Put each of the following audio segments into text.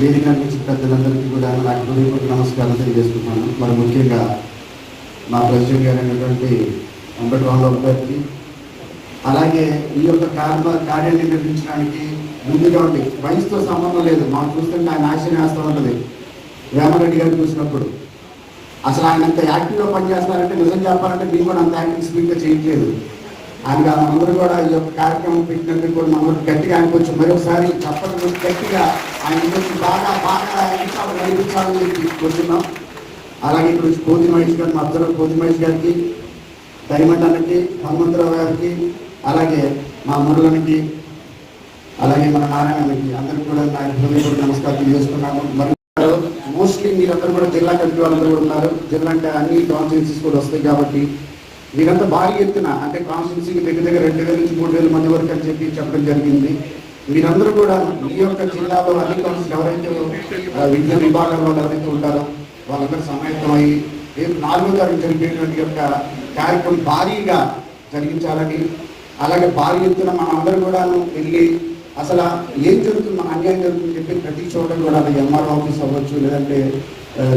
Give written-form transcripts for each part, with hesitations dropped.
వేదిక నుంచి పెద్దలందరికీ కూడా నాకు హృదయపూర్వక నమస్కారం తెలియజేస్తున్నాను. మరి ముఖ్యంగా మా ప్రెసిడెంట్ గారు అయినటువంటి అంబటి రాంబాబు గారికి, అలాగే ఈ యొక్క కార్యాన్ని నిర్మించడానికి ముందుగా ఉండి వయసుతో సంబంధం లేదు, మాకు చూస్తుంటే ఆయన ఆశయం వేస్తూ ఉంటుంది. వేమరెడ్డి గారిని చూసినప్పుడు అసలు ఆయన అంత యాక్టివ్గా పనిచేస్తారంటే నిజం చెప్పాలంటే మేము కూడా అంత యాక్టివ్ స్పీడ్గా చేయట్లేదు. ఆయన అందరూ కూడా ఈ యొక్క కార్యక్రమం పెట్టినందుకు కూడా మనం గట్టిగా ఆయన కొంచెం మరొకసారి చెప్పడం గట్టిగా ఆయన కొంచెం బాగా నడిపించాలని చెప్పి కూర్చున్నాం. అలాగే ఇప్పుడు కోతి మహేష్ గారు, మా అబ్జర్వర్ కోతి మహేష్ గారికి, దైమంటానికి, హనుమంతరావు గారికి, అలాగే మా మురళనికి, అలాగే మన నారాయణకి, అందరికీ కూడా నా హృదయపూర్వక నమస్కారం తెలియజేస్తున్నాను. మరి మోస్ట్లీ మీరందరూ కూడా జిల్లా కమిటీ వాళ్ళందరూ కూడా ఉన్నారు. జిల్లా అంటే అన్ని కాన్స్టిట్యున్సీస్ కూడా వస్తాయి కాబట్టి మీరంతా భారీ ఎత్తున అంటే కాన్స్టిట్యున్సీకి దగ్గర 2000 నుంచి 3000 మంది వరకు అని చెప్పడం జరిగింది. మీరందరూ కూడా ఈ యొక్క జిల్లాలో అన్ని కాన్స్టిట్యూన్సీ ఎవరైతే విద్యా విభాగంలో ఎవరైతే ఉంటారో వాళ్ళందరూ సమాయత్తమై 4వ తారీఖు జరిగేటువంటి యొక్క కార్యక్రమం భారీగా జరిగించాలని, అలాగే భారీ ఎత్తున మనందరూ కూడా వెళ్ళి అసలు ఏం జరుగుతుంది, మన అన్యాయం జరుగుతుందని చెప్పి ప్రతి చోట కూడా అది ఎంఆర్ఓ ఆఫీస్ అవ్వచ్చు, లేదంటే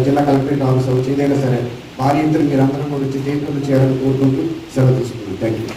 జిల్లా కలెక్టరేట్ ఆఫీస్ అవ్వచ్చు, ఏదైనా సరే భారీ ఎత్తున మీరందరూ కూడా వచ్చి చేయాలని కోరుకుంటూ సెలవు తీసుకున్నాను. Thank you.